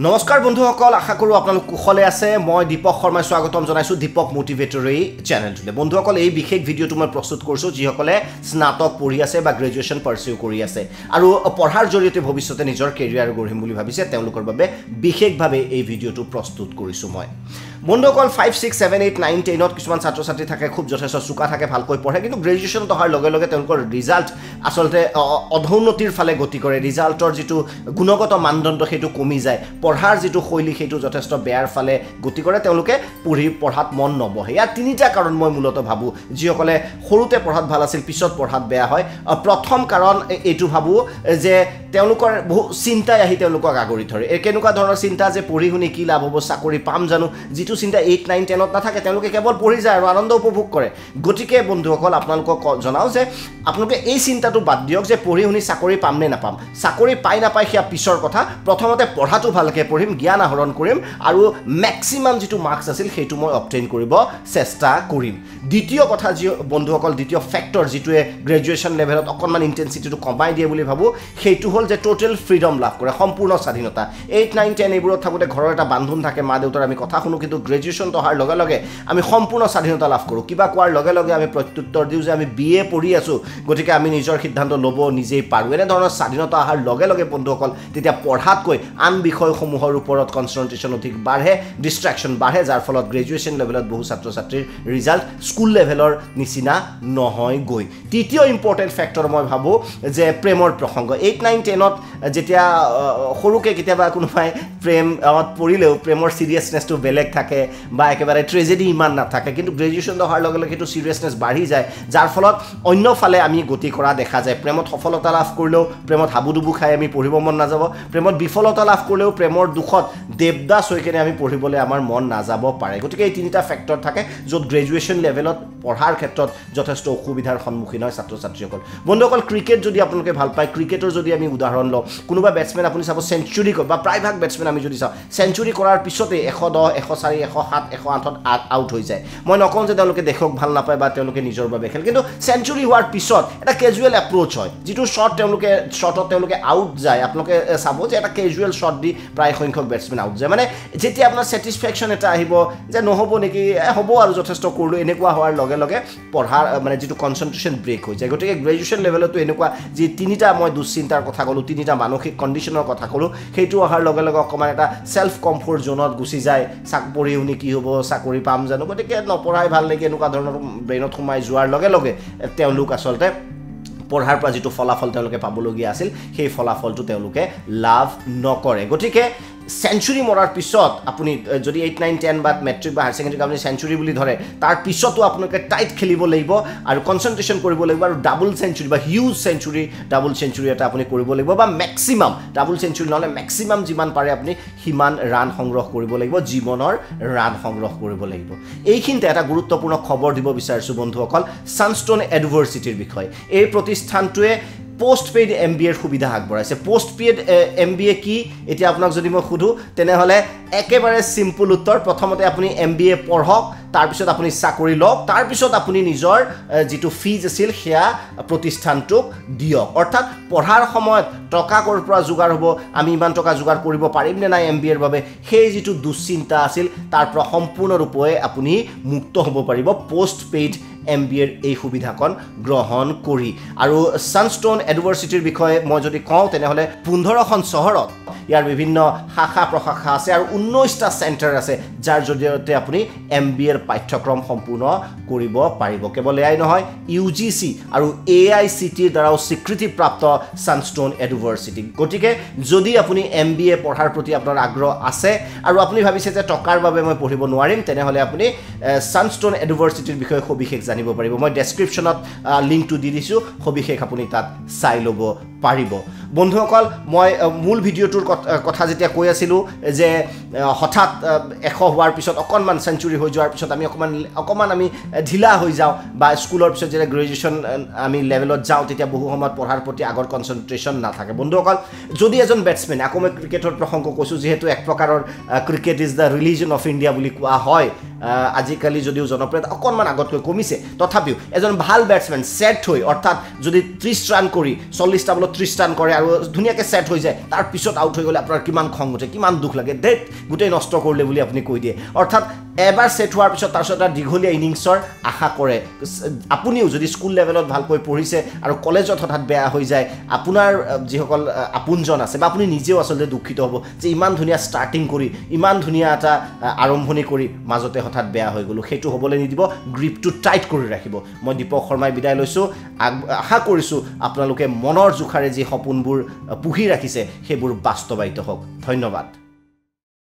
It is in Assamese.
নমস্কাৰ বন্ধুসকল আশা কৰো আপোনালোক কুশলে আছে মই দীপক শৰ্মাই স্বাগতম জনাইছো দীপক মোটিভেটৰী চেনেলটোলে বন্ধুসকল এই বিশেষ ভিডিঅটো মই প্ৰস্তুত কৰিছো যিসকলে স্নাতক পঢ়ি আছে বা গ্ৰেজুৱেচন পাৰসিউ কৰি আছে আৰু পঢ়াৰ জৰিয়তে ভৱিষ্যতে নিজৰ কেৰিয়াৰ গঢ়িম বুলি ভাবিছে তেওঁলোকৰ বাবে বিশেষভাৱে এই ভিডিঅটো প্ৰস্তুত কৰিছো মই বন্ধুসকল 5 6 7 8 9 10 ত কিছুমান ছাত্ৰ ছাত্ৰী থাকে খুব যথেষ্ট চুকা থাকে ভালকৈ পঢ়ে কিন্তু গ্ৰেজুৱেচন অহাৰ লগে লগে তেওঁলোকৰ ৰিজাল্ট আসলতে অধোন্নতিৰ ফালে গতি কৰে ৰিজাল্টৰ যেটো গুণগত মানদণ্ড হেতু কমি যায় পঢ়াৰ যেটো শৈলী হেতু যথেষ্ট বেয়াৰ ফালে গতি কৰে তেওঁলোকে পঢ়াত মন নবহে ইয়াৰ তিনিটা কাৰণ মই মূলত ভাবু যিসকলে সৰুতে পঢ়াত ভাল আছিল পিছত পঢ়াত বেয়া হয় প্ৰথম কাৰণ এটো ভাবু যে তেওঁলোকৰ বহু চিন্তা আহি তেওঁলোকক আগৰি ধৰে কেনেকুৱা ধৰণৰ চিন্তা যে পঢ়ি শুনি কি লাভ হ'ব চাকৰি পাম জানো যেটো চিন্তা 8 9 10 ত নাথাকে তেওঁলোকে কেৱল পঢ়ি যায় আৰু আনন্দ উপভোগ কৰে গতিকে বন্ধুসকল আপোনালোকক জনাও যে আপোনালোকে এই চিন্তাটো বাদ দিয়ক যে পঢ়ি শুনি চাকৰি পাম নে নাপাম চাকৰি পাই নাপাই হিয়া পিছৰ কথা প্ৰথমতে পঢ়াটো ভালকে পঢ়িম জ্ঞান আহৰণ কৰিম আৰু ম্যাক্সিমাম যেটো মাৰ্কস আছিল হেতু মই অবটেইন কৰিব চেষ্টা কৰিম দ্বিতীয় কথা যি বন্ধুসকল দ্বিতীয় ফ্যাক্টৰ যেটোৱে গ্ৰেজুৱেচন লেভেলত অকনমান ইন্টেন্সিটিটো কমাই দিয়ে বুলি ভাবো হেতু হল যে টোটাল ফ্ৰীডম লাভ কৰে সম্পূৰ্ণ স্বাধীনতা 8 9 10 এইবোৰত থাকোতে ঘৰৰ এটা বান্ধোন থাকে মা দেউতাৰ আমি কথা শুনো কিন্তু গ্ৰেজুৱেচন অহাৰ লগে লগে আমি সম্পূৰ্ণ স্বাধীনতা লাভ কৰো কিবা কোৱাৰ লগে লগে আমি প্ৰত্যুত্তৰ দিও যে আমি বিএ পঢ়ি আছো গতিকে আমি নিজৰ সিদ্ধান্ত লব নিজেই পাৰো এনে ধৰণৰ স্বাধীনতা অহাৰ লগে লগে বন্ধুসকল তেতিয়া পঢ়াতকৈ আন বিষয়সমূহৰ ওপৰত কনসেন্ট্ৰেচন অধিক বাঢ়ে ডিস্ট্ৰাকশন বাঢ়ে যাৰ ফলত গ্ৰেজুৱেচন লেভেলত বহু ছাত্ৰ ছাত্ৰীৰ ৰিজাল্ট স্কুল লেভেলৰ নিচিনা নহয় গৈ তৃতীয় ইম্পৰ্টেন্ট ফ্যাক্টৰ মই ভাবো যে প্ৰেমৰ প্ৰসংগ 8 9 10 ত যেতিয়া সৰুকে কিতাবা কোনোবাই প্ৰেমত পৰিলেও প্ৰেমৰ সিৰিয়াসনেছটো বেলেগ থাকে বা একেবাৰে ট্ৰেজেডি ইমান না থাকে কিন্তু গ্ৰেজুৱেচন অহাৰ লগে লগে এটো সিৰিয়াসনেছ বাঢ়ি যায় যাৰ ফলত অন্য ফালে আমি গতি কৰা দেখা যায় প্ৰেমত সফলতা লাভ কৰিলেও প্ৰেমত হাবুডুবু খাই আমি পঢ়িব মন নাযাব প্ৰেমত বিফলতা লাভ কৰিলেও প্ৰেমৰ দুখত দেবদাস হৈ কেনে আমি পঢ়িবলৈ আমাৰ মন নাযাব পাৰে গতিকে এই তিনিটা ফ্যাক্টৰ থাকে যত গ্ৰেজুৱেচন লেভেলত পঢ়াৰ ক্ষেত্ৰত যথেষ্ট অসুবিধাৰ সন্মুখীন হয় ছাত্ৰ ছাত্ৰীসকল বন্ধুসকল ক্ৰিকেট যদি আপোনালোকে ভাল পায় ক্ৰিকেটৰ যদি আমি উদাহৰণ লওঁ কোনোবা ব্যাটসম্যান আপুনি চাব সেঞ্চুৰী বা প্ৰায়ভাগ ব্যাটসম্যান আমি যদি চাওঁ সেঞ্চুৰী কৰাৰ পিছতে 110 104 107 108 ত আউট হৈ যায় মই নকওঁ যে তেওঁলোকে দেখক ভাল নাপায় বা তেওঁলোকে নিজৰ বাবে খেল কিন্তু সেঞ্চুৰী হোৱাৰ পিছত এটা ক্যাজুৱেল এপ্ৰোচ হয় যেটো শট তেওঁলোকে আউট যায় আপোনালোকে চাব যে এটা ক্যাজুৱেল শট দি প্ৰায় সংখ্যক ব্যাটসম্যান আউট যায় মানে যেতিয়া আপোনাৰ স্যাটিসফ্যাকশন এটা আহিব যে নহব নেকি হ'ব আৰু যথেষ্ট কৰিলো এনেকুৱা হোৱাৰ লগে লগে পঢ়াৰ মানে যেটো কনসেন্ট্ৰেচন ব্ৰেক হৈ যায় গতিকে গ্ৰেজুৱেচন লেভেলতো এনেকুৱা যে তিনিটা মই দুশ্চিন্তাৰ কথা কলো তিনিটা মানসিক কন্ডিশনৰ কথা কলো হেতু অহাৰ লগে লগে অকমান এটা সেলফ কমফৰ্ট জোনত গুচি যায় চাকৰি উনি কি হ'ব চাকৰি পাম জানো গতিকে নপঢ়াই ভাল লাগে এনেকুৱা ধৰণৰ ব্ৰেইনত সোমাই যোৱাৰ লগে লগে তেওঁলোক আসলতে পঢ়াৰ পৰা যেটো ফলাফল তেওঁলোকে পাবলগীয়া আছিল সেই ফলাফলটো তেওঁলোকে লাভ নকৰে গতিকে সেঞ্চুৰী মৰাৰ পিছত আপুনি যদি 8 9 10 বা মেট্ৰিক বা হায়াৰ সেকেন্ডাৰী আপুনি সেঞ্চুৰী বুলি ধৰে তাৰ পিছতো আপোনালোকে টাইট খেলিব লাগিব আৰু কনসেন্ট্ৰেচন কৰিব লাগিব আৰু ডাবল সেঞ্চুৰী বা হিউজ সেঞ্চুৰী ডাবল সেঞ্চুৰী এটা আপুনি কৰিব লাগিব বা ম্যাক্সিমাম ডাবল সেঞ্চুৰী নহলে ম্যাক্সিমাম যিমান পাৰে আপুনি হিমান ৰান সংগ্ৰহ কৰিব লাগিব জীৱনৰ ৰান সংগ্ৰহ কৰিব লাগিব এইখিনতে এটা গুৰুত্বপূৰ্ণ খবৰ দিব বিচাৰিছো বন্ধুসকল সানস্টোন ইউনিভাৰ্চিটিৰ বিষয় এই প্ৰতিষ্ঠানটোৱে পোষ্ট পেইড এমবিএৰ সুবিধা আগবঢ়াইছে পোষ্ট পেইড এমবিএ কি এতিয়া আপোনাক যদি মই খুদু তেনে হলে একেবাৰে সিম্পল উত্তৰ প্ৰথমতে আপুনি এমবিএ পঢ়ক তাৰ পিছত আপুনি চাকৰি লওক তাৰ পিছত আপুনি নিজৰ যেটো ফিজ আছিল হেয়া প্ৰতিষ্ঠানটোক দিয়ক অৰ্থাৎ পঢ়াৰ সময়ত টকা কৰ পৰা যোগাৰ হ'ব আমি ইমান টকা যোগাৰ কৰিব পাৰিম নে নাই এমবিএৰ বাবে সেই যেটো দুশ্চিন্তা আছিল তাৰ পৰা সম্পূৰ্ণৰূপে আপুনি মুক্ত হ'ব পাৰিব পোষ্ট পেইড এমবিএৰ এই সুবিধাকন গ্ৰহণ কৰি আৰু সানস্টোন ইউনিভাৰ্চিটিৰ বিষয়ে মই যদি কওঁ তেনে হলে 15খন চহৰত ইয়াৰ বিভিন্ন শাখা প্ৰশাখা আছে আৰু 19টা সেন্টাৰ আছে যাৰ জৰিয়তে আপুনি এমবিএৰ পাঠ্যক্ৰম সম্পূৰ্ণ কৰিব পাৰিব কেৱল এয়াই নহয় ইউজিসি আৰু এআইসিটিৰ দ্বাৰাও স্বীকৃতিপ্ৰাপ্ত সানস্টোন ইউনিভাৰ্চিটি গতিকে যদি আপুনি এমবিএ পঢ়াৰ প্ৰতি আপোনাৰ আগ্ৰহ আছে আৰু আপুনি ভাবিছে যে টকাৰ বাবে মই পঢ়িব নোৱাৰিম তেনে হলে আপুনি সানস্টোন ইউনিভাৰ্চিটিৰ বিষয়ে সবিশেষ জানিব পাৰিব মই ডেসক্ৰিপচনত লিংকটো দি দিছো সবিশেষ আপুনি তাত চাই লব পাৰিব বন্ধুসকল মই মূল ভিডিঅটোৰ কথা যেতিয়া কৈ আছিলো যে হঠাৎ 100 হোৱাৰ পিছত অকনমান সেঞ্চুৰী হৈ যোৱাৰ পিছত আমি অকমান আমি ঢিলা হৈ যাও বা স্কুলৰ পিছত যেতিয়া গ্ৰেজুৱেচন আমি লেভেলত যাও তেতিয়া বহু সময়ত পঢ়াৰ প্ৰতি আগৰ কনসেন্ট্ৰেচন নাথাকে বন্ধুসকল যদি এজন ব্যাটসম্যান আকৌ মই ক্ৰিকেটৰ প্ৰসংগ কৈছো যেহেতু এক প্ৰকাৰৰ cricket is the religion of India বুলি কোৱা হয় আজিকালি যদিও জনপ্ৰিয়তা অকণমান আগতকৈ কমিছে তথাপিও এজন ভাল বেটছমেন সেট হৈ অৰ্থাৎ যদি 30 ৰান কৰি 40টা বলত 30 ৰান কৰে আৰু ধুনীয়াকৈ সেট হৈ যায় তাৰ পিছত আউট হৈ গ'লে আপোনাৰ কিমান খং উঠে কিমান দুখ লাগে দেট গোটেই নষ্ট কৰিলে বুলি আপুনি কৈ দিয়ে অৰ্থাৎ এবাৰ সেট হোৱাৰ পিছত তাৰ পিছত দীঘলীয়া ইনিংছৰ আশা কৰে আপুনিও যদি স্কুল লেভেলত ভালকৈ পঢ়িছে আৰু কলেজত হঠাৎ বেয়া হৈ যায় আপোনাৰ যিসকল আপোনজন আছে বা আপুনি নিজেও আচলতে দুখিত হ'ব যে ইমান ধুনীয়া ষ্টাৰ্টিং কৰি ইমান ধুনীয়া এটা আৰম্ভণি কৰি মাজতে হঠাৎ বেয়া হৈ গ'লো সেইটো হ'বলৈ নিদিব গ্ৰিপটো টাইট কৰি ৰাখিব মই দীপক শৰ্মাই বিদায় লৈছোঁ আশা কৰিছোঁ আপোনালোকে মনৰ জোখাৰে যি সপোনবোৰ পুহি ৰাখিছে সেইবোৰ বাস্তৱায়িত হওক ধন্যবাদ